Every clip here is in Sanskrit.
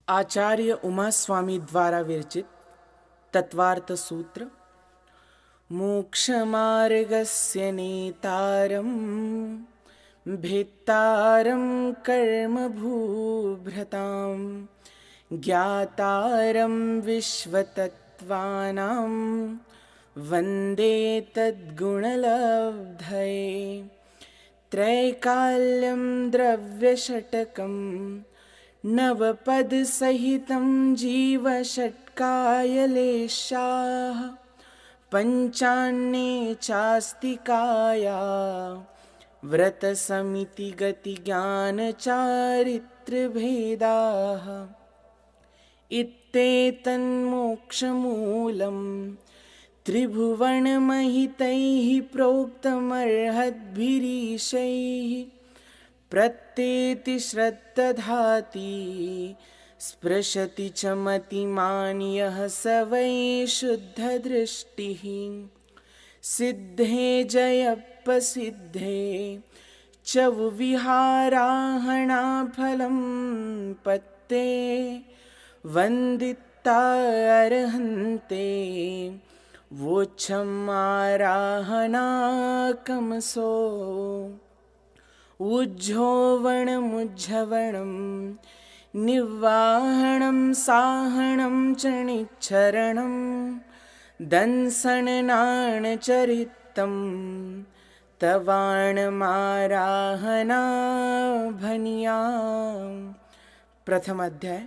आचार्य उमा स्वामी द्वारा विरचित तत्वार्थ सूत्र। मोक्षमार्गस्य नेतारं भेत्तारं कर्मभूभृतां ज्ञातारं विश्वतत्त्वानां वन्दे तद्गुणलब्धये। त्रैकाल्यं द्रव्यषट्कं नवपदसहितं जीवषट्कायलेशाः पञ्चान्ये चास्तिकाया व्रतसमितिगतिज्ञानचारित्र्यभेदाः। इत्येतन्मोक्षमूलं त्रिभुवनमहितैः प्रोक्तमर्हद्भिरीशैः प्रत्येति श्रद्धधाति स्पृशति च मतिमान् यः स वै शुद्धदृष्टिः। सिद्धे जयप्रसिद्धे च विहाराहणाफलं पत्ते वन्दिता अर्हन्ते वोच्छमाराहणाकमसो। उज्झोवणमुज्झवणं निवाहणं साहणं च निच्छरणं दंसननाणचरितं तवाणमाराहनाभनिया। प्रथम अध्याय।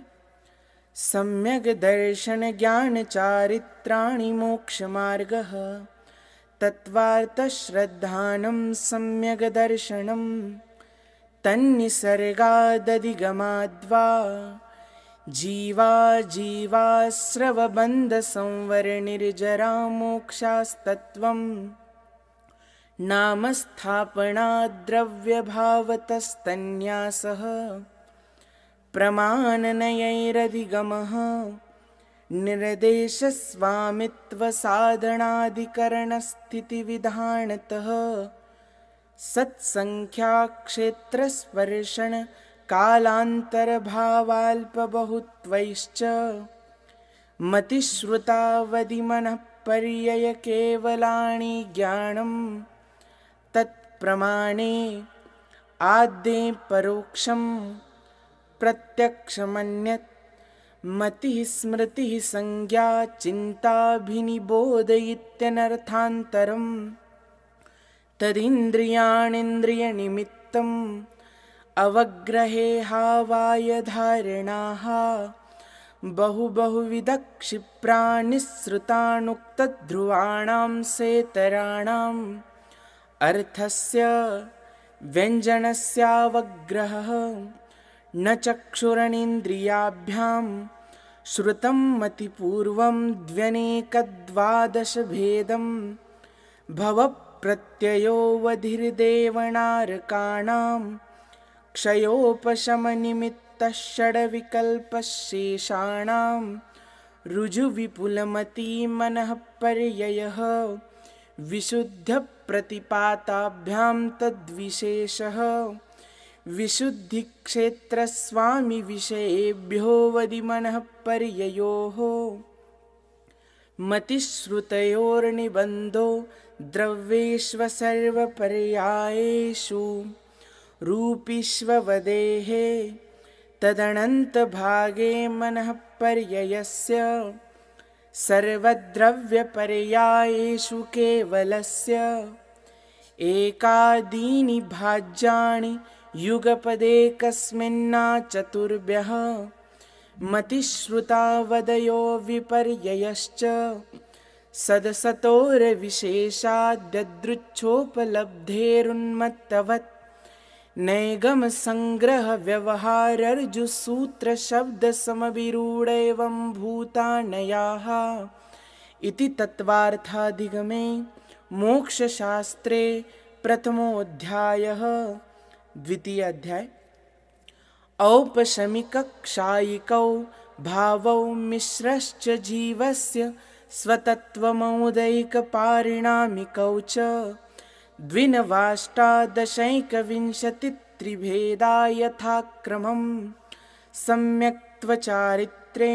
सम्यग् दर्शन ज्ञान चारित्राणि मोक्षमार्गः। तत्वार्थश्रद्धानं सम्यग् दर्शनं तन्निसर्गादधिगमाद्वा जीवाजीवास्रवबन्धसंवरनिर्जरामोक्षास्तत्त्वं नाम स्थापनाद्रव्यभावतस्तन्यासः प्रमाणनयैरधिगमः निर्देशस्वामित्वसाधनाधिकरणस्थितिविधानतः सत्सङ्ख्याक्षेत्रस्पर्शन कालान्तरभावाल्पबहुत्वैश्च मतिश्रुतावधिमनःपर्ययकेवलानि ज्ञानं तत्प्रमाणे आद्ये परोक्षं प्रत्यक्षमन्यत् मतिः स्मृतिः संज्ञा चिन्ताभिनिबोधयित्यनर्थान्तरम् तदिन्द्रियाणीन्द्रियनिमित्तम् अवग्रहेहावायधारणाः बहुविधक्षिप्रानिःसृतानुक्तध्रुवाणां सेतराणाम् अर्थस्य व्यञ्जनस्यावग्रहः न चक्षुरणीन्द्रियाभ्यां श्रुतं मतिपूर्वं द्व्यनेकद्वादशभेदं भवप्रत्ययोऽवधिर्देवनारकाणां क्षयोपशमनिमित्तः षड्विकल्पशेषाणां ऋजुविपुलमतिमनःपर्ययः विशुद्धप्रतिपाताभ्यां तद्विशेषः विशुद्धिक्षेत्रस्वामिविषयेभ्योऽवधिमनःपर्ययोः मतिश्रुतयोर्निबन्धो द्रव्येष्वसर्वपर्यायेषु रूपिष्ववदेः तदनन्तभागे मनःपर्ययस्य सर्वद्रव्यपर्यायेषु केवलस्य एकादीनि भाज्यानि युगपदेकस्मिन्नाचतुर्भ्यः मतिश्रुतावदयो विपर्ययश्च सदसतोर्विशेषाद्यदृच्छोपलब्धेरुन्मत्तवत् नैगमसङ्ग्रहव्यवहारर्जुसूत्रशब्दसमभिरूढैवं भूतानयाः इति तत्वार्थाधिगमे मोक्षशास्त्रे प्रथमोऽध्यायः। द्वितीय अध्याय। औपशमिकक्षायिकौ भावौ मिश्रश्च जीवस्य स्वतत्त्वमौदैकपारिणामिकौ च द्विनवाष्टादशैकविंशतित्रिभेदा यथाक्रमं सम्यक्त्वचारित्रे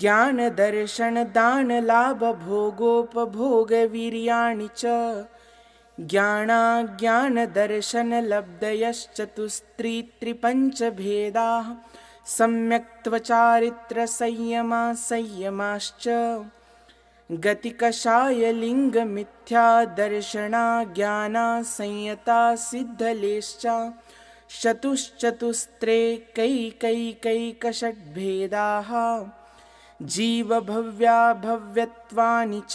ज्ञानदर्शनदानलाभभोगोपभोगवीर्याणि च ज्ञानाज्ञानदर्शनलब्धयश्चतुस्त्रिपञ्चभेदाः सम्यक्त्वचारित्रसंयमासंयमाश्च गतिकषायलिङ्गमिथ्यादर्शनाज्ञानासंयता सिद्धलेश्च चतुश्चतुस्त्रेकैकैकैकषड्भेदाः जीवभव्याभव्यत्वानि च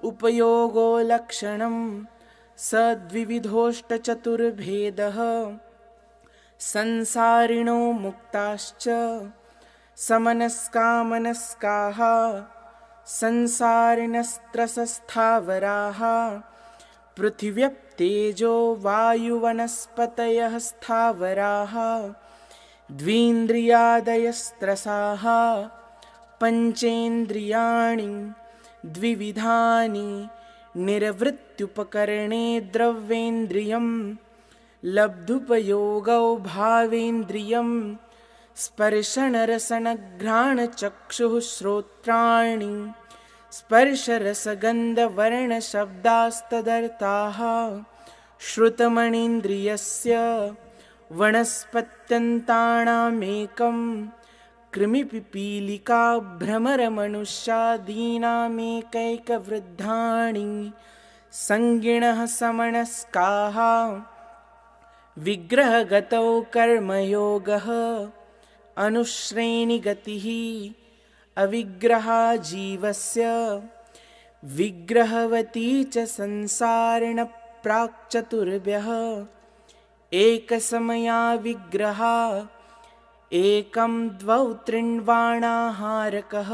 उपयोगो लक्षणं सद्विविधोष्टचतुर्भेदः संसारिणो मुक्ताश्च समनस्कामनस्काः संसारिणस्त्रसस्थावराः पृथिव्यप्तेजो वायुवनस्पतयः स्थावराः द्वीन्द्रियादयस्त्रसाः पञ्चेन्द्रियाणि द्विविधानि निर्वृत्त्युपकरणे द्रव्येन्द्रियं लब्धुपयोगौ भावेन्द्रियं स्पर्शनरसनघ्राणचक्षुः श्रोत्राणि स्पर्शरसगन्धवर्णशब्दास्तदर्थाः श्रुतमणीन्द्रियस्य वनस्पत्यन्तानामेकं कृमिपिपीलिका भ्रमरमनुष्यादीनामेकैकवृद्धानि संगिणः समनस्काः विग्रहगतौ कर्मयोगः अनुश्रेणिगतिः अविग्रहा जीवस्य विग्रहवती च संसारिणप्राक्चतुर्भ्यः एकसमया विग्रहा एकं द्वौ त्रिण्वाणाहारकः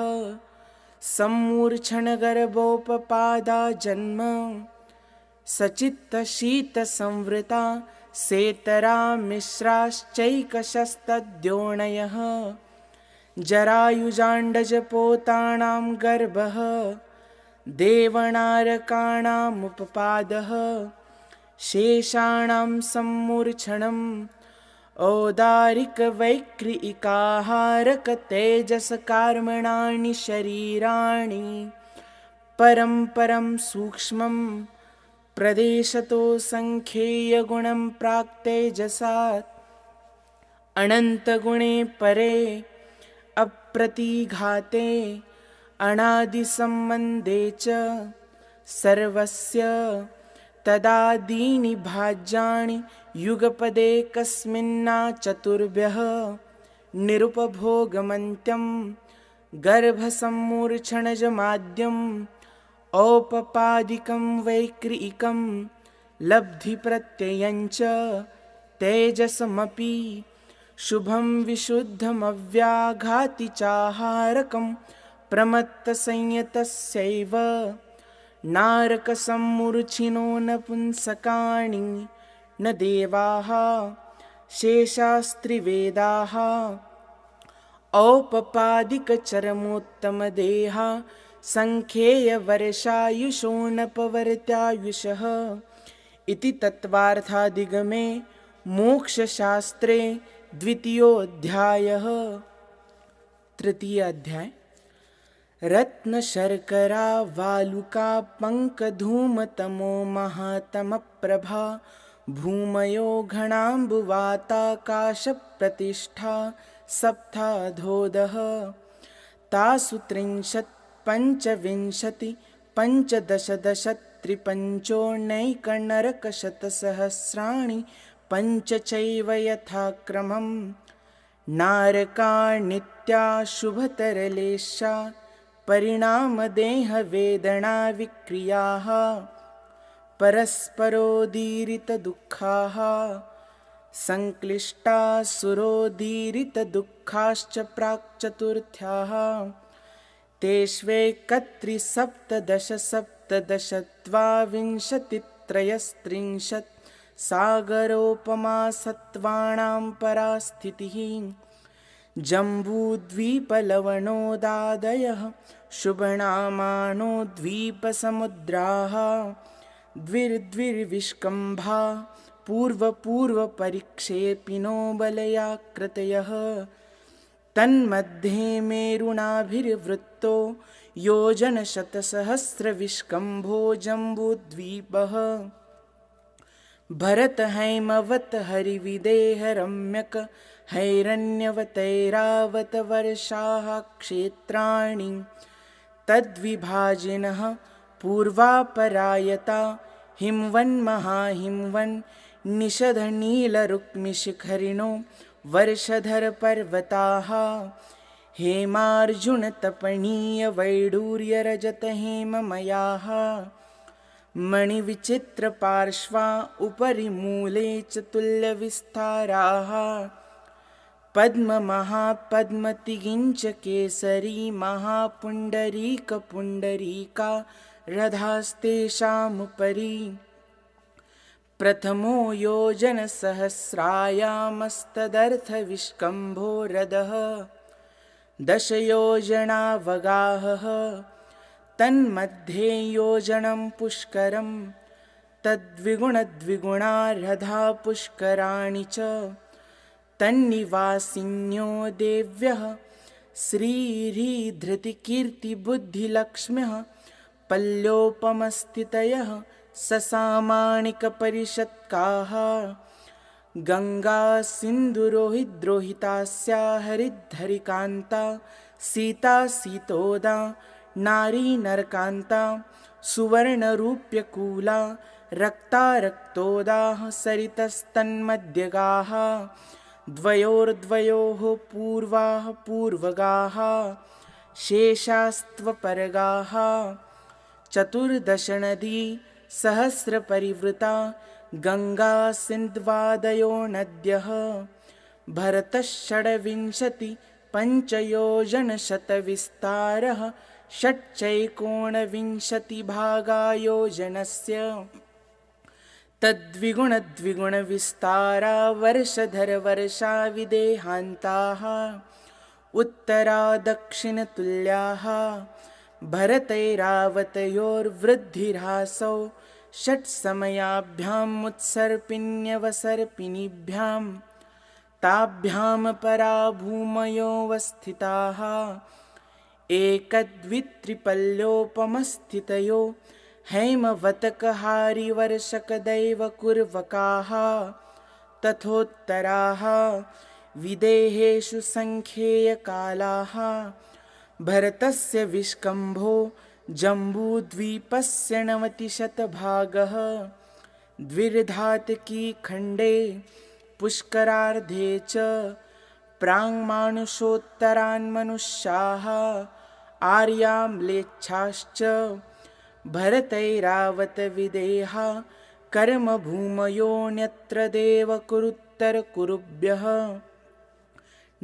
सम्मूर्छनगर्भोपपादा जन्म सचित्तशीतसंवृता सेतरा मिश्राश्चैकशस्तद्योनयः जरायुजाण्डजपोतानां गर्भः देवनारकाणामुपपादः शेषाणां सम्मूर्छनम् औदारिकवैक्रियिकाहारकतेजसकार्मणानि शरीराणि परं परं सूक्ष्मं प्रदेशतो संख्येयगुणं प्राक्तेजसात् अनन्तगुणे परे अप्रतिघाते अनादिसम्बन्धे च सर्वस्य तदादीनि भाज्यानि युगपदे कस्मिन्ना चतुर्भ्यः निरुपभोगमन्त्यं गर्भसम्मूर्छनजमाद्यम् औपपादिकं वैक्रियिकं लब्धिप्रत्ययञ्च तेजसमपि शुभं विशुद्धमव्याघाति चाहारकं प्रमत्तसंयतस्यैव नारकसम्मूर्छिनो नपुंसकानि न देवाः शेषास्त्रिवेदाः औपपादिकचरमोत्तमदेहा संख्येयवर्षायुषो नपवर्त्यायुषः इति तत्त्वार्थादिगमे मोक्षशास्त्रे द्वितीयोऽध्यायः। तृतीय अध्याय रत्नशर्करा वालुका पङ्कधूमतमो महातमप्रभा भूमयो घनाम्बुवाताकाशप्रतिष्ठा सप्ताधोदः तासु 30 पंचविंशति पंचदशदशत्रिपञ्चोनैकनरकशतसहस्राणि पञ्च चैव यथाक्रमं नारकाणित्या शुभतरलेशा परिणामदेहवेदनाविक्रियाः परस्परोदीरितदुःखाः संक्लिष्टासुरोदीरितदुःखाश्च प्राक्चतुर्थ्याः तेष्वेकत्रिसप्तदशसप्तदशद्वाविंशतित्रयस्त्रिंशत् सागरोपमा सत्त्वानां परास्थितिः जम्बूद्वीपलवणोदादयः शुभनामानो द्वीपसमुद्राः द्विर्द्विर्विष्कम्भा पूर्वपूर्वपरिक्षेपिनो बलयाकृतयः तन्मध्ये मेरुणाभिर्वृत्तो योजनशतसहस्रविष्कम्भो जम्बूद्वीपः भरतहैमवत् हरिविदेहरम्यक हैरण्यवतैरावत वर्षाः क्षेत्राणि तद्विभाजिनः पूर्वापरायता हिमवन्महाहिमवन् निषधनीलरुक्मिशिखरिणो वर्षधरपर्वताः हेमार्जुनतपनीयवैडूर्यरजतहेममयाः मणिविचित्रपार्श्वा उपरि मूले च तुल्यविस्ताराः पद्ममहापद्मतिगिञ्च केसरी महापुण्डरीकपुण्डरीका रथास्तेषामुपरि प्रथमो योजनसहस्रायामस्तदर्थविष्कम्भो रथः दशयोजनावगाहः तन्मध्ये योजनं पुष्करं तद्विगुणद्विगुणा रथा पुष्कराणि च तन्निवासिन्यो देव्यः श्रीधृतिकीर्तिबुद्धिलक्ष्म्यः पल्योपमस्थितयः ससामाणिकपरिषत्काः गङ्गा सिन्धुरोहिद्रोहितास्या हरिद्धरिकान्ता सीता सीतोदा नारी नरकान्ता सुवर्णरूप्यकूला रक्ता रक्तोदाः सरितस्तन्मध्यगाः द्वयोर्द्वयोः पूर्वाः पूर्वगाः शेषास्त्वपरगाः चतुर्दशनदी सहस्रपरिवृता गङ्गा सिन्ध्वादयो नद्यः भरतः पञ्चयोजनशतविस्तारः षट्चैकोणविंशतिभागायोजनस्य तद्विगुणद्विगुणविस्तारा वर्षधरवर्षाविदेहान्ताः उत्तरा दक्षिणतुल्याः भरतैरावतयोर्वृद्धिर्हासौ षट्समयाभ्यामुत्सर्पिण्यवसर्पिणीभ्यां ताभ्यां परा भूमयोऽवस्थिताः एकद्वित्रिपल्योपमस्थितयो हैमवतकहारिवर्षकदैवकुर्वकाः तथोत्तराः विदेहेषु सङ्ख्येयकालाः भरतस्य विष्कम्भो जम्बूद्वीपस्य 90% द्विर्धातकी खण्डे पुष्करार्धे च प्राङ्मानुषोत्तरान्मनुष्याः आर्याम्लेच्छाश्च भरतैरावतविदेहा कर्मभूमयोऽन्यत्र देवकुरुत्तरकुरुभ्यः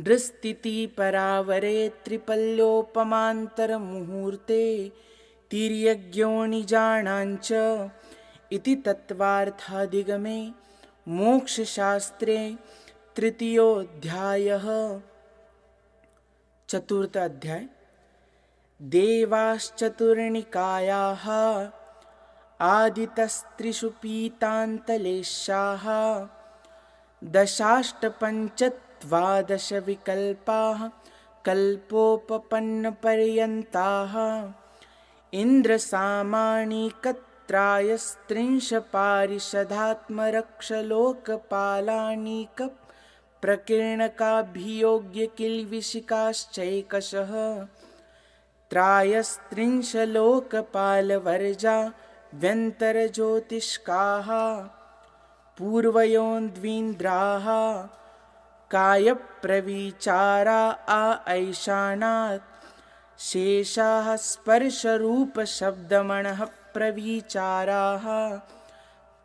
दृष्टितिपरावरे त्रिपल्योपमान्तरमुहूर्ते तिर्यग्योनिजानाञ्च इति तत्त्वार्थाधिगमे मोक्षशास्त्रे तृतीयोऽध्यायः। चतुर्थ अध्याय। देवाश्चतुर्निकायाः आदितस्त्रिषु पीतान्तलेशाः दशाष्टपञ्चद्वादशविकल्पाः कल्पोपपन्नपर्यन्ताः इन्द्रसामाणिकत्रायस्त्रिंशपारिषदात्मरक्षलोकपालानीकप्रकीर्णकाभियोग्यकिल्बिषिकाश्चैकशः त्रायस्त्रिंशलोकपालवर्जा व्यन्तरज्योतिष्काः पूर्वयोन्द्वीन्द्राः कायप्रविचारा ऐशानात् शेषाः स्पर्शरूपशब्दमणः प्रविचाराः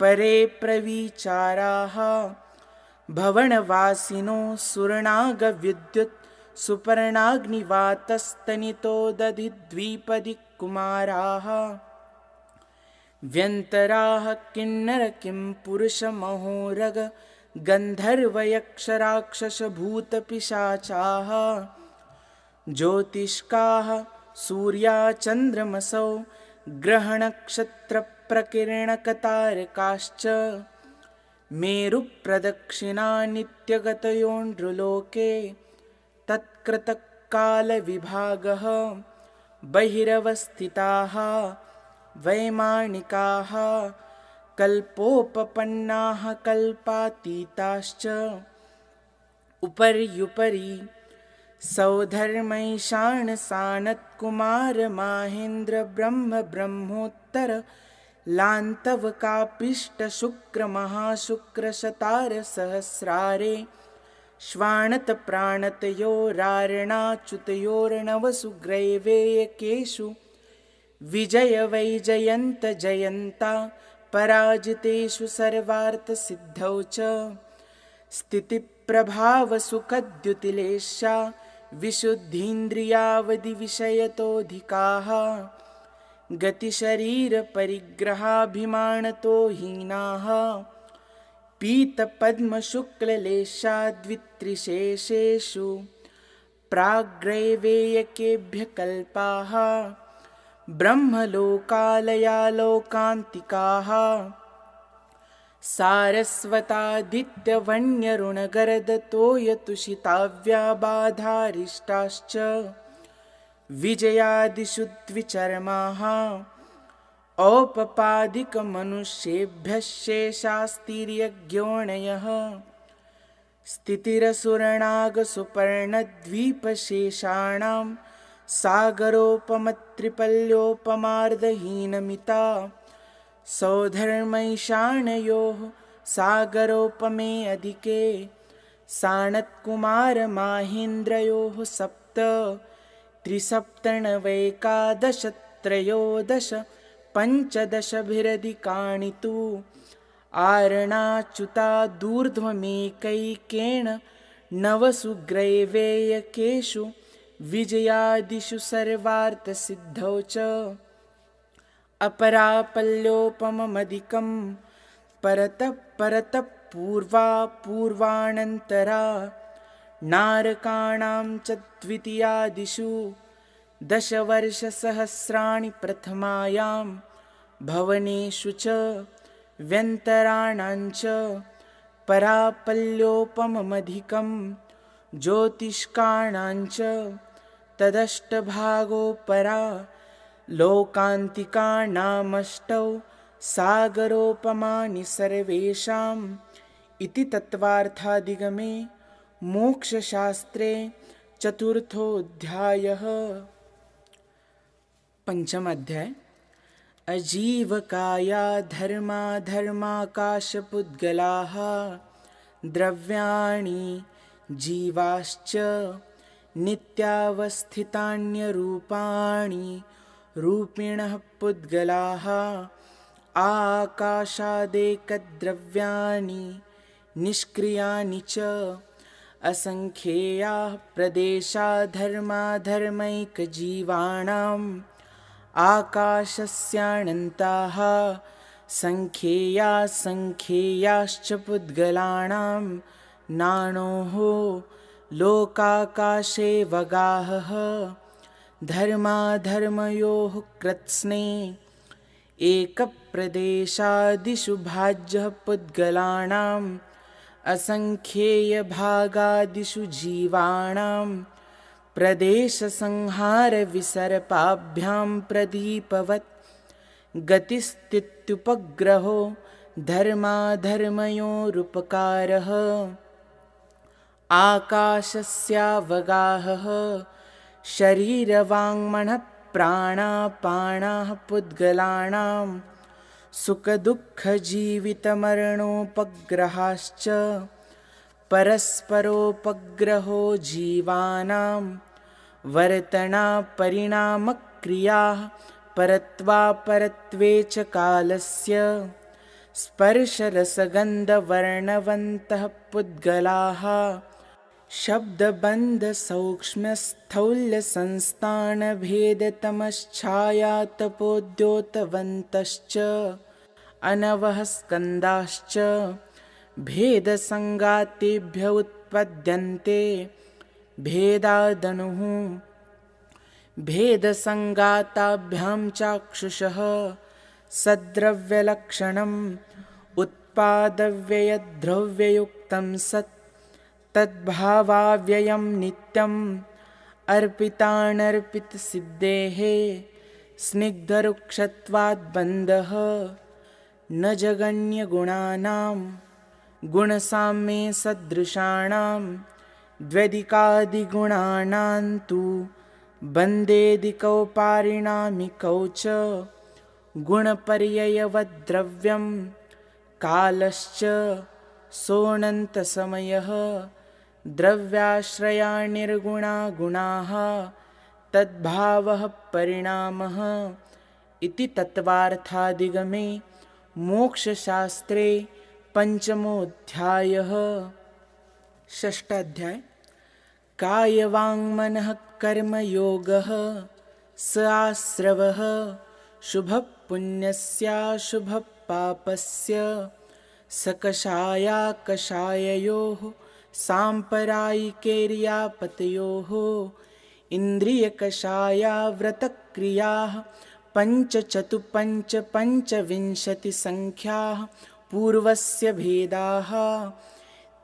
परे प्रविचाराः भवनवासिनो सुरनागविद्युत् सुपर्णाग्निवातस्तनितो दधिद्विपदिकुमाराः व्यन्तराः किन्नर किं पुरुषमहोरग गन्धर्वयक्षराक्षसभूतपिशाचाः ज्योतिष्काः सूर्याचन्द्रमसौ ग्रहनक्षत्रप्रकिरणकतारकाश्च मेरुप्रदक्षिणा नित्यगतयो नृलोके तत्कृतकालविभागः बहिरवस्थिताः वैमानिकाः कल्पोपपन्नाः कल्पातीताश्च उपर्युपरि सौधर्मैषाणसानत्कुमारमाहेन्द्रब्रह्मोत्तर लान्तवकापिष्टशुक्रमहाशुक्रशतारसहस्रारे श्वाणतप्राणतयोरारणाच्युतयोर्नवसुग्रैवेयकेषु विजयवैजयन्तजयन्ता पराजितेषु सर्वार्थसिद्धौ च स्थितिप्रभावसुखद्युतिलेशा विशुद्धीन्द्रियावधिविषयतोऽधिकाः गतिशरीरपरिग्रहाभिमानतो हीनाः पीतपद्मशुक्ललेशाद्वित्रिशेषेषु प्राग्रैवेयकेभ्यः कल्पाः ब्रह्मलोकालयालोकान्तिकाः सारस्वतादित्यवन्यरुणगरदतोयतुषिताव्याबाधारिष्टाश्च विजयादिषु द्विचर्माः औपपादिकमनुष्येभ्यः शेषास्तिर्यज्ञोणयः स्थितिरसुरनागसुपर्णद्वीपशेषाणां सागरोपमत्रिपल्योपमार्दहीनमिता सौधर्मैषाणयोः सागरोपमे अधिके साणत्कुमारमाहेन्द्रयोः सप्त त्रिसप्तनवैकादशत्रयोदश पञ्चदशभिरधिकानि तु आरणाच्युतादूर्ध्वमेकैकेन नवसुग्रैवेयकेषु विजयादिषु सर्वार्थसिद्धौ च अपरापल्योपममधिकं परतः परतः पूर्वा पूर्वानन्तरा नारकाणां च द्वितीयादिषु दशवर्षसहस्राणि प्रथमायां भवनेषु च व्यन्तराणां च परापल्योपममधिकं ज्योतिष्काणां च तदष्टभागोपरा लोकान्तिकानामष्टौ सागरोपमानि सर्वेषाम् इति तत्त्वार्थादिगमे मोक्षशास्त्रे चतुर्थोऽध्यायः। पंचम अध्याय अजीवकाया धर्माधर्माकाशपुद्गलाः द्रव्याणि जीवाश्च नित्यावस्थितान्यरूपाणि रूपिणः पुद्गलाः आकाशादेकद्रव्याणि निष्क्रियानि च असंख्येयाः प्रदेशा धर्माधर्मैकजीवानाम् आकाशस्यानन्ताः संख्येयाश्च पुद्गलानां नाणोः लोकाकाशे वगाहः धर्माधर्मयोः कृत्स्ने एकप्रदेशादिषु भाज्यः पुद्गलानाम् असंख्येयभागादिषु जीवानां प्रदेशसंहारविसर्पाभ्यां प्रदीपवत् गतिस्थित्युपग्रहो धर्माधर्मयोरुपकारः आकाशस्यावगाहः शरीरवाङ्मनःप्राणापाणाः पुद्गलानां सुखदुःखजीवितमरणोपग्रहाश्च परस्परोपग्रहो जीवानां वर्तनापरिणामक्रियाः परत्वापरत्वे च कालस्य स्पर्शरसगन्धवर्णवन्तः पुद्गलाः शब्दबन्धसौक्ष्म्यस्थौल्यसंस्थानभेदतमश्छायातपोद्योतवन्तश्च अनवः स्कन्धाश्च भेदसङ्गातेभ्य उत्पद्यन्ते भेदादनुः भेदसङ्गाताभ्यां चाक्षुषः सद्द्रव्यलक्षणम् उत्पादव्ययद्रव्ययुक्तं सत् तद्भावाव्ययं नित्यम् अर्पितानर्पितसिद्धेः स्निग्धरुक्षत्वाद्बन्धः न जगन्यगुणानां गुणसाम्ये सदृशाणां द्व्यधिकादिगुणानां तु बन्धेऽधिकौपारिणामिकौ च गुणपर्ययवद्द्रव्यं कालश्च सोऽनन्तसमयः द्रव्याश्रया निर्गुणा गुणाः तद्भावः परिणामः इति तत्त्वार्थाधिगमे मोक्षशास्त्रे पंचमोऽध्यायः। षष्ठाध्याय कायवाङ्मनः कर्मयोगः स आश्रवः शुभपुण्यस्याशुभपापस्य सकषायाकषाययोः साम्प्रदायिकैर्यापतयोः इन्द्रियकषायाव्रतक्रियाः पञ्चविंशतिसङ्ख्याः पूर्वस्य भेदाः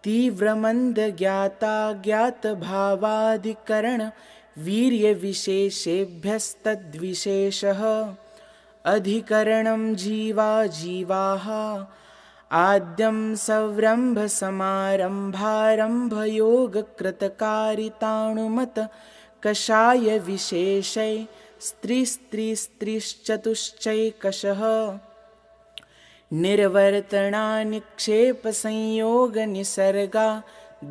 तीव्रमन्दज्ञाताज्ञातभावाधिकरणवीर्यविशेषेभ्यस्तद्विशेषः अधिकरणं जीवाः आद्यं सव्रम्भसमारम्भारम्भयोगकृतकारिताणुमत कषायविशेषै स्त्रीस्त्रीस्त्रीश्चतुश्चैकशः निर्वर्तनानिक्षेपसंयोगनिसर्गा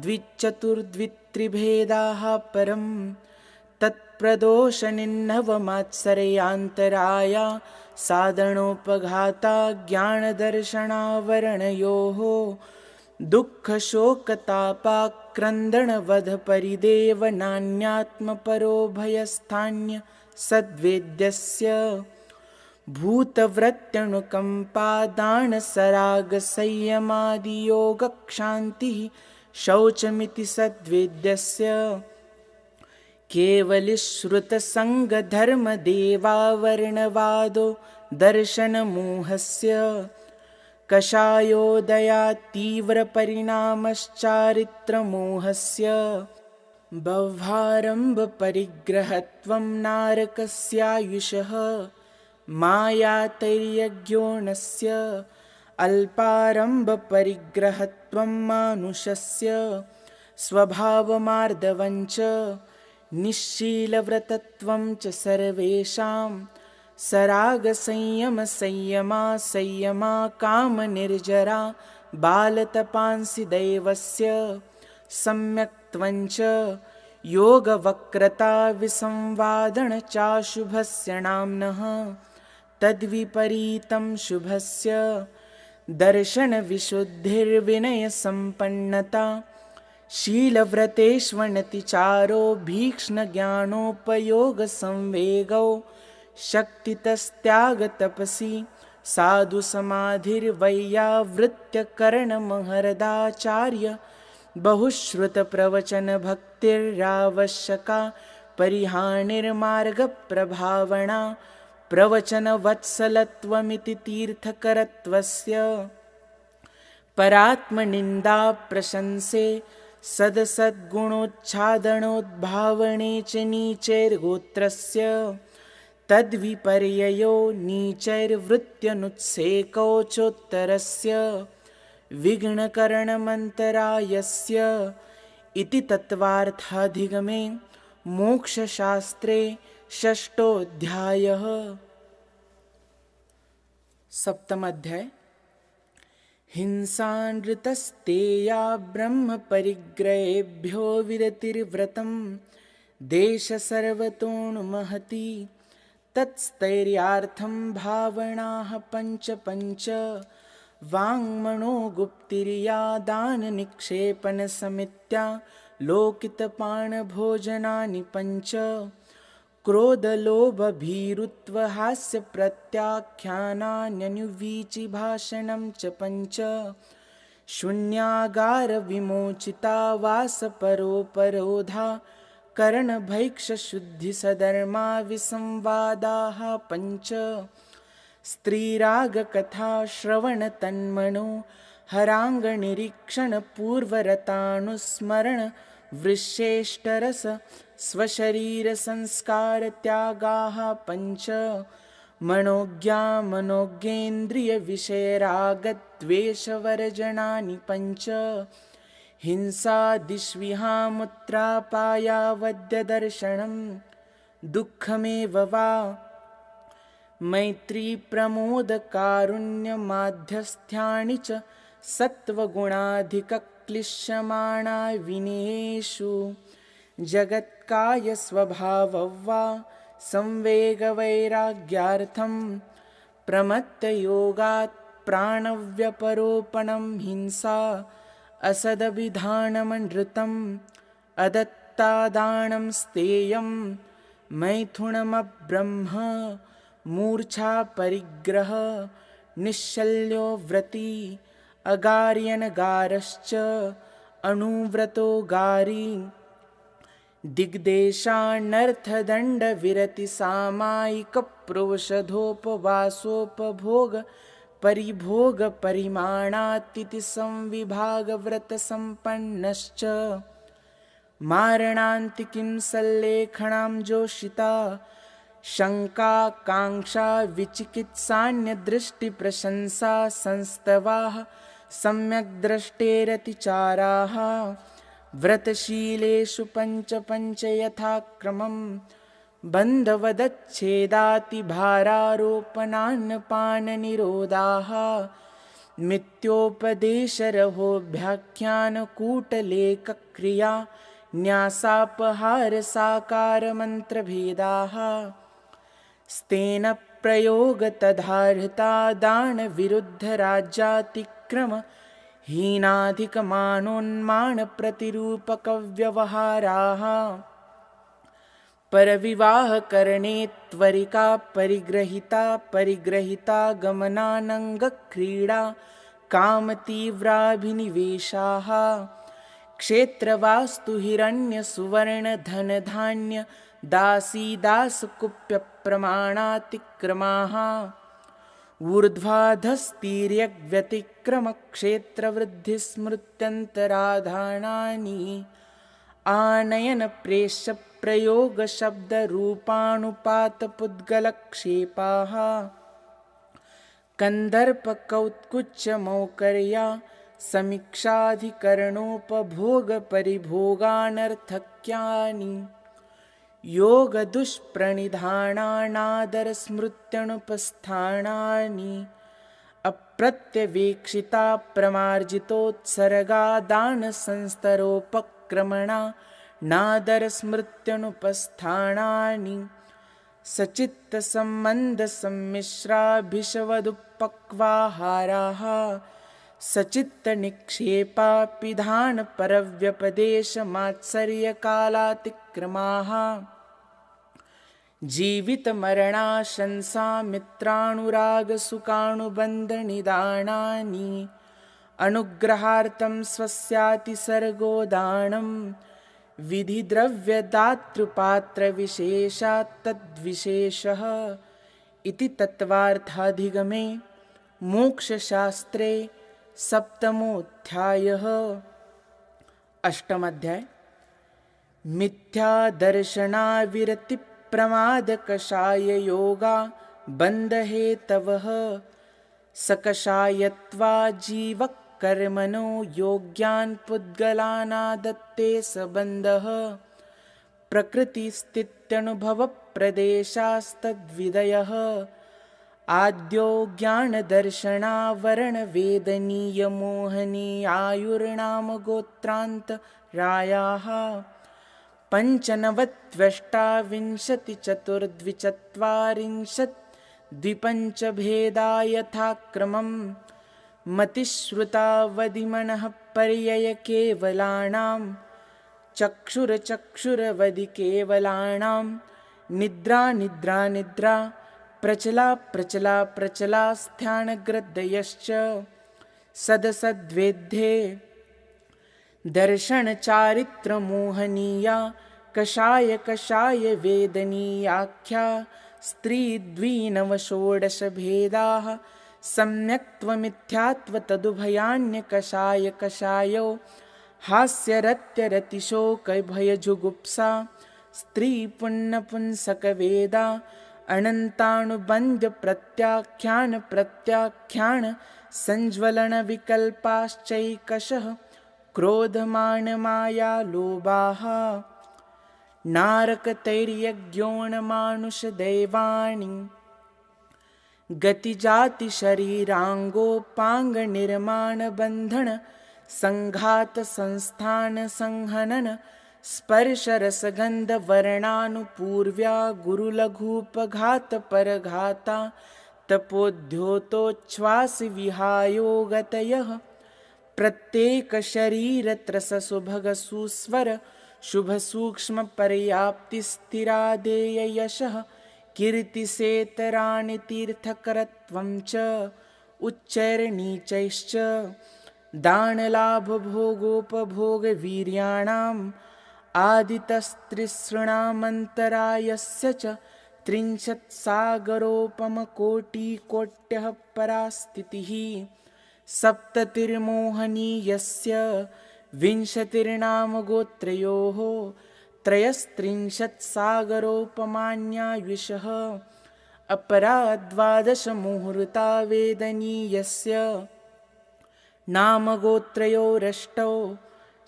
द्विचतुर्द्वित्रिभेदाः परं तत्प्रदोषनिन्नवमात्सर्यान्तराया साधनोपघाता ज्ञानदर्शनावरणयोः दुःखशोकतापाक्रन्दणवधपरिदेव नान्यात्मपरोभयस्थान्य सद्वेद्यस्य भूतवृत्त्यनुकम्पादानसरागसंयमादियोगक्षान्तिः शौचमिति सद्वेद्यस्य केवलिश्रुतसङ्गधर्मदेवावर्णवादो दर्शनमोहस्य कषायोदयात् तीव्रपरिणामश्चारित्रमोहस्य बह्वारम्भपरिग्रहत्वं नारकस्यायुषः मायातैर्यज्ञोनस्य अल्पारम्भपरिग्रहत्वं मानुषस्य स्वभावमार्दवञ्च निश्शीलव्रतत्वं च सर्वेषां सरागसंयमा कामनिर्जरा बालतपांसि दैवस्य सम्यक्त्वञ्च योगवक्रता विसंवादन चाशुभस्य नाम्नः तद्विपरीतं शुभस्य दर्शनविशुद्धिर्विनयसम्पन्नता शीलव्रतेष्वनतिचारो भीक्ष्णज्ञानोपयोगसंवेगौ शक्तितस्त्यागतपसि साधुसमाधिर्वैयावृत्यकरणमहरदाचार्य बहुश्रुतप्रवचनभक्तिरावश्यका परिहानिर्मार्गप्रभावणा प्रवचनवत्सलत्वमिति तीर्थकरत्वस्य परात्मनिन्दा प्रशंसे सदसद्गुणोच्छादनोद्भावने च नीचैर्गोत्रस्य तद्विपर्ययो नीचैर्वृत्त्यनुत्सेकौ चोत्तरस्य विघ्नकरणमन्तरायस्य इति तत्त्वार्थाधिगमे मोक्षशास्त्रे षष्ठोऽध्यायः। सप्तमाध्याय हिंसानृतस्तेया ब्रह्मपरिग्रहेभ्यो विरतिर्व्रतं देशसर्वतोऽनुमहति तत्स्थैर्यार्थं भावनाः पञ्च वाङ्मनोगुप्तिर्या दाननिक्षेपणसमित्या लोकितपाणभोजनानि पञ्च क्रोधलोभभीरुत्वहास्यप्रत्याख्यानान्यनुवीचिभाषणं च पञ्च शून्यागारविमोचिता वासपरोपरोधा करणभैक्षशुद्धिसधर्मा विसंवादाः पञ्च स्त्रीरागकथा श्रवणतन्मनो हराङ्गनिरीक्षणपूर्वरतानुस्मरण वृश्येष्टरस स्वशरीरसंस्कारत्यागाः पञ्च मनोज्ञामनोज्ञेन्द्रियविषयरागद्वेषवर्जनानि पञ्च हिंसादिष्विहामुत्रापायावद्यदर्शनं दुःखमेव वा मैत्रीप्रमोदकारुण्यमाध्यस्थ्यानि च सत्त्वगुणाधिकक्लिश्यमाणा विनयेषु जगत्कायस्वभाववा संवेगवैराग्यार्थं प्रमत्तयोगात् प्राणव्यपरोपणं हिंसा असदभिधानमनृतम् अदत्तादानं स्तेयं मैथुनमब्रह्म मूर्छापरिग्रह निश्शल्यो व्रती अगार्यनगारश्च अनुव्रतो गारी दिग्देशानर्थदण्डविरतिसामायिकप्रोषधोपवासोपभोग परिभोगपरिमाणातिथि संविभागव्रतसम्पन्नश्च मारणान्तिकीं सल्लेखनां जोषिता शङ्काकाङ्क्षा विचिकित्सान्यदृष्टिप्रशंसा संस्तवाः सम्यग्द्रष्टेरतिचाराः व्रतशीलेषु पञ्च पञ्च यथाक्रमं बन्धवदच्छेदातिभारारोपणान्नपाननिरोधाः मिथ्योपदेशरहोभ्याख्यानकूटलेखक्रिया न्यासापहारसाकारमन्त्रभेदाः स्तेन प्रयोगतदाहृता दानविरुद्धराज्यातिक्रम हीनाधिकमानोन्मानप्रतिरूपकव्यवहाराः परविवाहकरणे त्वरिका परिग्रहिता गमनानङ्गक्रीडा कामतीव्राभिनिवेशाः क्षेत्रवास्तु हिरण्यसुवर्णधनधान्य दासीदासकुप्यप्रमाणातिक्रमाः ऊर्ध्वाधस्तीर्यव्यतिक्रमक्षेत्रवृद्धिस्मृत्यन्तराधानानि आनयनप्रेष्यप्रयोगशब्दरूपानुपातपुद्गलक्षेपाः कन्दर्पकौत्कुच्यमौकर्या समीक्षाधिकरणोपभोगपरिभोगानर्थक्यानि योगदुष्प्रणिधानानादरस्मृत्यनुपस्थानानि अप्रत्यवेक्षिता प्रमार्जितोत्सर्गा दानसंस्तरोपक्रमणा नादरस्मृत्यनुपस्थानानि सचित्तसम्बन्धसम्मिश्राभिषवदुपक्वाहाराः सचित्तनिक्षेपापिधानपरव्यपदेशमात्सर्यकालातिक्रमाः जीवितमरणाशंसा मित्रानुरागसुखानुबन्धनिदानानि अनुग्रहार्थं स्वस्यातिसर्गोदानं विधिद्रव्यदातृपात्रविशेषात् तद्विशेषः इति तत्त्वार्थाधिगमे मोक्षशास्त्रे सप्तमोऽध्यायः। अष्टमाध्याय मिथ्यादर्शनाविरतिप्रमादकषाययोगा बन्धहेतवः सकषायत्वा जीवकर्मणो योग्यान् पुद्गलानादत्ते सबन्धः प्रकृतिस्थित्यनुभवप्रदेशास्तद्विदयः आद्यो ज्ञानदर्शनावरणवेदनीयमोहनीयायुर्नामगोत्रान्तरायाः पञ्चनवत्वष्टाविंशतिचतुर्द्विचत्वारिंशद्विपञ्चभेदा यथाक्रमं मतिश्रुतावधिमनः पर्ययकेवलानां चक्षुरचक्षुरवधिकेवलानां निद्रा प्रचलास्थानग्रदयश्च सदसद्वेद्ये दर्शनचारित्रमोहनीया कषाय कषाय वेदनीयाख्या स्त्रीद्विनवषोडशभेदाः सम्यक्त्वमिथ्यात्वतदुभयान्यकषाय कषायो हास्यरत्यरतिशोकभयजुगुप्सा स्त्रीपुण्यपुंसकवेदा अनन्तानुबन्ध्यप्रत्याख्यान संज्वलनविकल्पाश्चैकशः क्रोधमानमायालोभाः नारकतैर्यज्ञोणमानुषदैवानि गतिजातिशरीराङ्गोपाङ्गनिर्माणबन्धन सङ्घातसंस्थानसंहनन स्पर्शरसगन्धवर्णानुपूर्व्या गुरुलघूपघातपरघाता तपोद्योतोच्छ्वासविहायोगतयः प्रत्येकशरीरत्रससुभगसुस्वर शुभसूक्ष्मपर्याप्तिस्थिरादेययशः कीर्तिसेतराणि तीर्थकरत्वं च उच्चैर्नीचैश्च दानलाभभोगोपभोगवीर्याणाम् आदितस्त्रिसृणामन्तरायस्य च त्रिंशत्सागरोपमकोटिकोट्यः परास्थितिः सप्ततिर्मोहनीयस्य विंशतिर्नामगोत्रयोः त्रयस्त्रिंशत्सागरोपमान्यायुषः अपरा द्वादशमुहूर्ता वेदनीयस्य नामगोत्रयोरष्टौ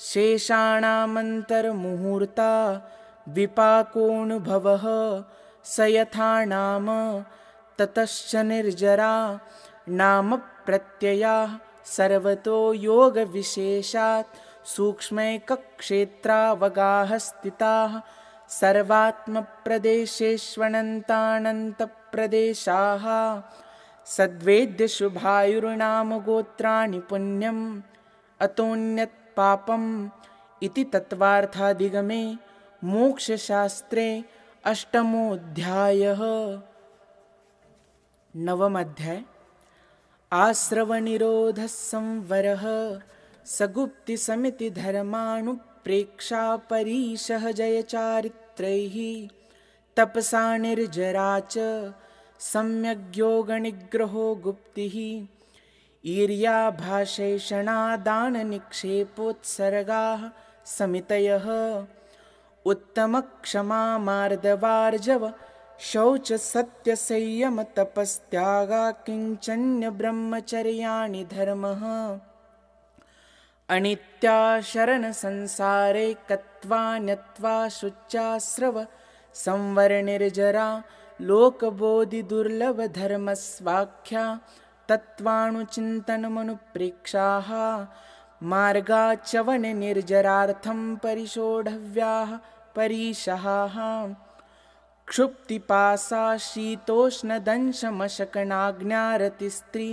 शेषाणामन्तर्मुहूर्ता विपाकोऽनुभवः स यथा नाम ततश्च निर्जरा नाम प्रत्ययाः सर्वतो योगविशेषात् सूक्ष्मैकक्षेत्रावगाः स्थिताः सर्वात्मप्रदेशेष्वनन्तानन्तप्रदेशाः सद्वेद्यशुभायुर्नामगोत्राणि पुण्यम् अतोऽन्यत् पापम् इति तत्त्वार्थाधिगमे मोक्षशास्त्रे अष्टमोऽध्यायः। नवमोऽध्याय आश्रवनिरोधः संवरः सगुप्तिसमिति धर्मानुप्रेक्षा परीशः जयचारित्रैः तपसा निर्जरा च सम्यग्योगनिग्रहो गुप्तिः ईर्याभाषैषणादाननिक्षेपोत्सर्गाः समितयः उत्तमक्षमा मार्दवार्जव शौचसत्यसंयमतपस्त्यागा किञ्चन्यब्रह्मचर्याणि धर्मः अनित्या शरणसंसारेकत्वा न्यत्वा शुच्यास्रव संवरनिर्जरा लोकबोधिदुर्लभधर्मस्वाख्या तत्त्वानुचिन्तनमनुप्रेक्षाः मार्गाच्चवननिर्जरार्थं परिशोढव्याः परीशहाः क्षुप्तिपासा शीतोष्णदंशमशकनाग्न्यारतिस्त्री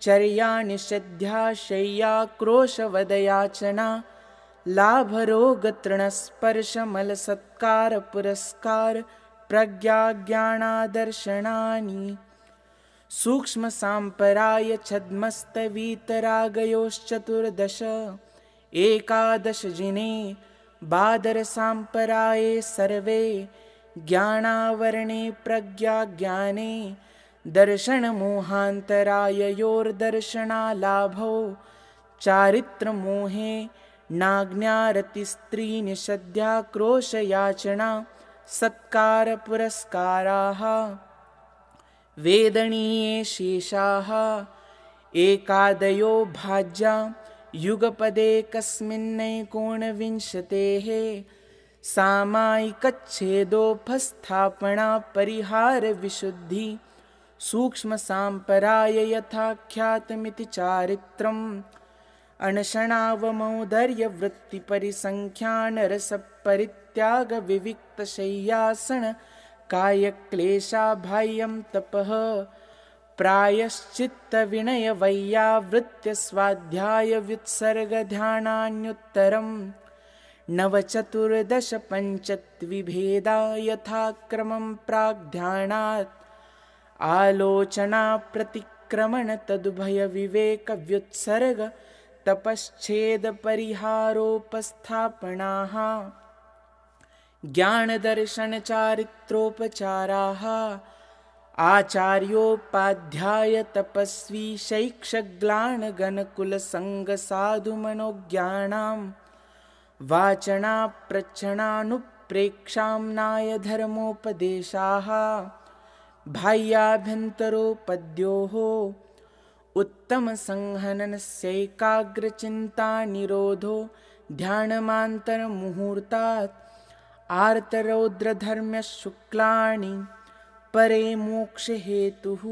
चर्या निषेध्या शय्याक्रोशवदयाचना लाभरोगतृणस्पर्शमलसत्कारपुरस्कार प्रज्ञाज्ञानादर्शनानि सूक्ष्मसाम्पराय छद्मस्तवीतरागयोश्चतुर्दश एकादशजिने बादरसाम्पराये सर्वे ज्ञानावरणे प्रज्ञाज्ञाने दर्शनमोहान्तराययोर्दर्शनालाभौ चारित्रमोहे नाज्ञारतिस्त्रीनिषद्याक्रोशयाचना सत्कारपुरस्काराः वेदनीये शेषाः एकादयो भाज्या युगपदेकस्मिन्नैकोनविंशतेः सामायिकच्छेदोपस्थापना परिहारविशुद्धि सूक्ष्मसाम्पराय यथाख्यातमिति चारित्रम् अनशनावमौदर्यवृत्तिपरिसङ्ख्यानरसपरित्यागविविक्तशय्यासन कायक्लेशाबाह्यं तपः प्रायश्चित्तविनयवैयावृत्त्यस्वाध्यायव्युत्सर्गध्यानान्युत्तरम् नवचतुर्दशपञ्चत्विभेदा यथाक्रमं प्राग्ध्यानात् आलोचना विक्रमण तदुभय विवेक व्युत्सर्ग तपश्चेद परिहारोपस्थापनाः ज्ञान दर्शन चारित्रोपचाराः आचार्योपाध्याय तपस्वी शैक्षग्लान गणकुल संग साधु मनोज्ञानां वाचना प्रच्छणानुप्रेक्षाम्नाय धर्मोपदेशाः बाह्याभ्यन्तरोपद्योः उत्तम संहननस्यैकाग्रचिन्ता निरोधो ध्यानमान्तर मुहूर्तात् आर्तरौद्रधर्म्य शुक्लानि परे मोक्ष हेतुः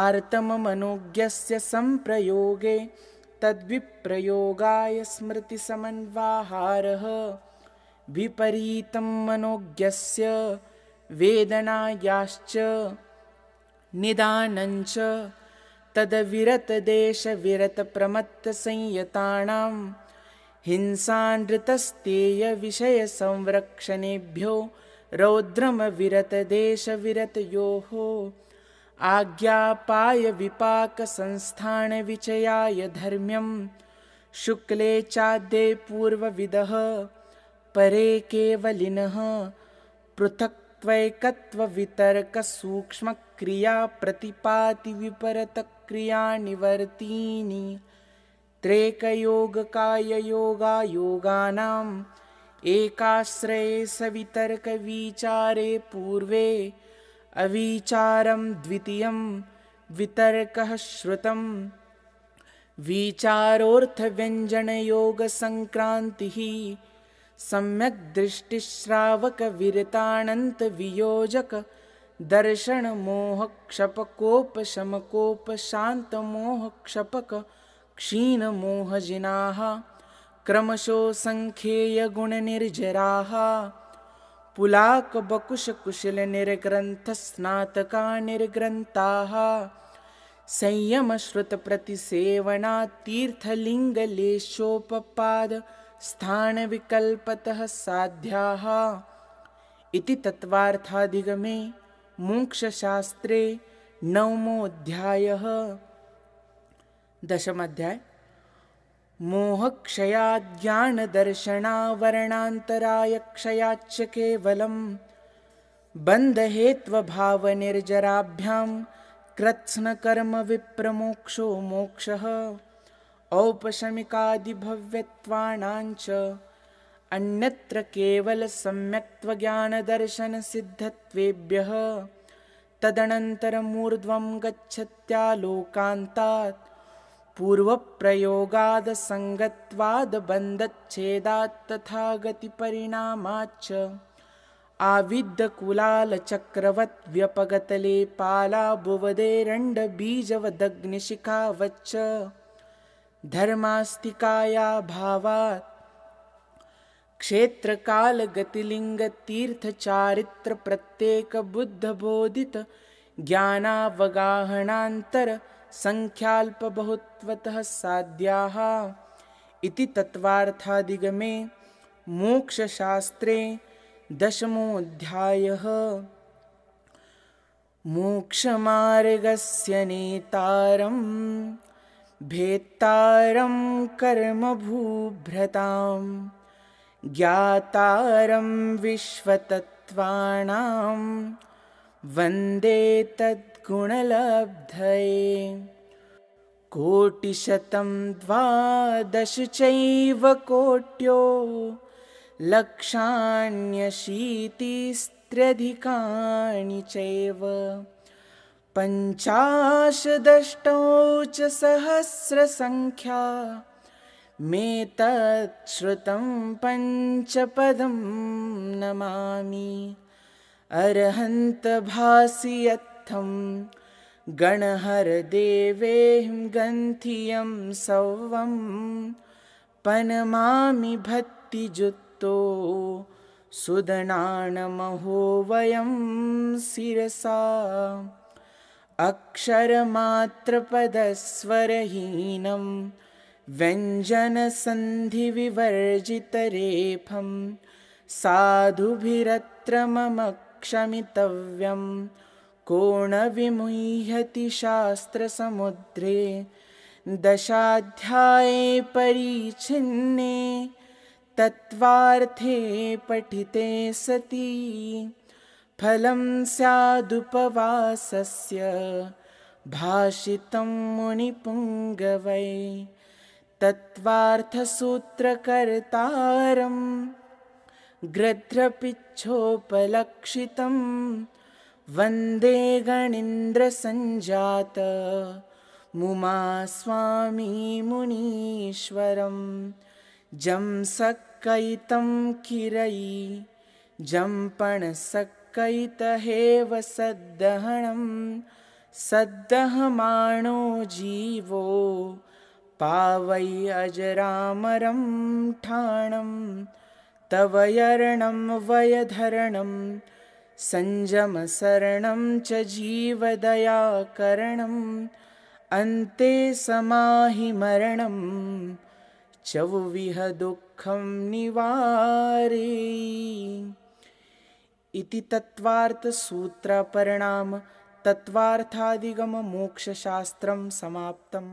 आर्तम मनोज्ञस्य संप्रयोगे तद्विप्रयोगाय स्मृति समन्वाहारः विपरीतं मनोज्ञस्य वेदनायाश्च निदानञ्च तद्विरतदेशविरतप्रमत्तसंयतानां हिंसानृतस्तेयविषयसंरक्षणेभ्यो रौद्रमविरतदेशविरतयोः आज्ञापाय विपाकसंस्थानविचयाय धर्म्यं शुक्ले चाद्ये पूर्वविदः परे केवलिनः पृथक्त्वैकत्ववितर्कसूक्ष्मक्रियाप्रतिपातिविपरतक्रियानिवर्तीनि त्रेकयोगकाययोगायोगानाम् एकाश्रये सवितर्कविचारे पूर्वे अविचारं द्वितीयं वितर्कः श्रुतं विचारोर्थव्यञ्जनयोगसङ्क्रान्तिः सम्यक् दृष्टिश्रावकविरतानन्तवियोजक दर्शनमोहक्षपकोपशमकोपशान्तमोहक्षपक क्षीणमोहजिनाः क्रमशो सङ्ख्येयगुणनिर्जराः पुलाकबकुशकुशलनिर्ग्रन्थस्नातका निर्ग्रन्थाः संयमश्रुतप्रतिसेवनातीर्थलिङ्गलेशोपपाद स्थानविकल्पतः साध्याः इति तत्त्वार्थाधिगमे मोक्षशास्त्रे नवमोऽध्यायः। दशमोऽध्याय मोहक्षयाज्ञानदर्शनावरणान्तरायक्षयाच्च केवलं बन्धहेत्वभावनिर्जराभ्यां कृत्स्नकर्मविप्रमोक्षो मोक्षः औपशमिकादिभव्यत्वानाञ्च अन्यत्र केवलसम्यक्त्वज्ञानदर्शनसिद्धत्वेभ्यः तदनन्तरमूर्ध्वं गच्छत्यालोकान्तात् पूर्वप्रयोगादसङ्गत्वादबन्धच्छेदात् तथा गतिपरिणामाच्च आविद्यकुलालचक्रवत् व्यपगतलेपालाभुवदेरण्डबीजवदग्निशिखावच्च धर्मास्तिकाया भावात् क्षेत्रकालगतिलिङ्गतीर्थचारित्रप्रत्येकबुद्धबोधित ज्ञानावगाहनान्तर संख्याल्पबहुत्वतः साध्याः इति तत्त्वार्थाधिगमे मोक्षशास्त्रे दशमोऽध्यायः। मोक्षमार्गस्य नेतारं भेत्तारं कर्मभूभृतां ज्ञातारं विश्वतत्त्वानां वन्दे तद्गुणलब्धये कोटिशतं द्वादश चैव कोट्यो लक्षाण्यशीतिस्त्र्यधिकानि चैव पञ्चाशदष्टौ च सहस्रसङ्ख्या मेतच्छ्रुतं पञ्चपदं नमामि अर्हन्तभासि यत्थं गणहरदेवेऽहं गन्थियं सौवं पनमामि भक्तिजुक्तो सुदनानमहो वयं शिरसा अक्षरमात्रपदस्वरहीनं व्यञ्जनसन्धिविवर्जितरेफं साधुभिरत्र मम क्षमितव्यं को न विमुह्यति शास्त्रसमुद्रे दशाध्याये परिच्छिन्ने तत्त्वार्थे पठिते सति फलं स्यादुपवासस्य भाषितं मुनिपुङ्गवै तत्त्वार्थसूत्रकर्तारं गृध्रपिच्छोपलक्षितं वन्दे गणीन्द्रसञ्जात मुमा स्वामी मुनीश्वरं जं सक्कयितं किरयि जं पणसक्कयितहेव सद्दहनं सद्दहमाणो जीवो पावै अजरामरं ठाणं तव यर्णं वयधरणं संयमसरणं च जीवदयाकरणम् अन्ते समाहि मरणं चौविह दुःखं निवारे। इति तत्त्वार्थसूत्रपरिणाम तत्त्वार्थादिगम मोक्षशास्त्रं समाप्तम्।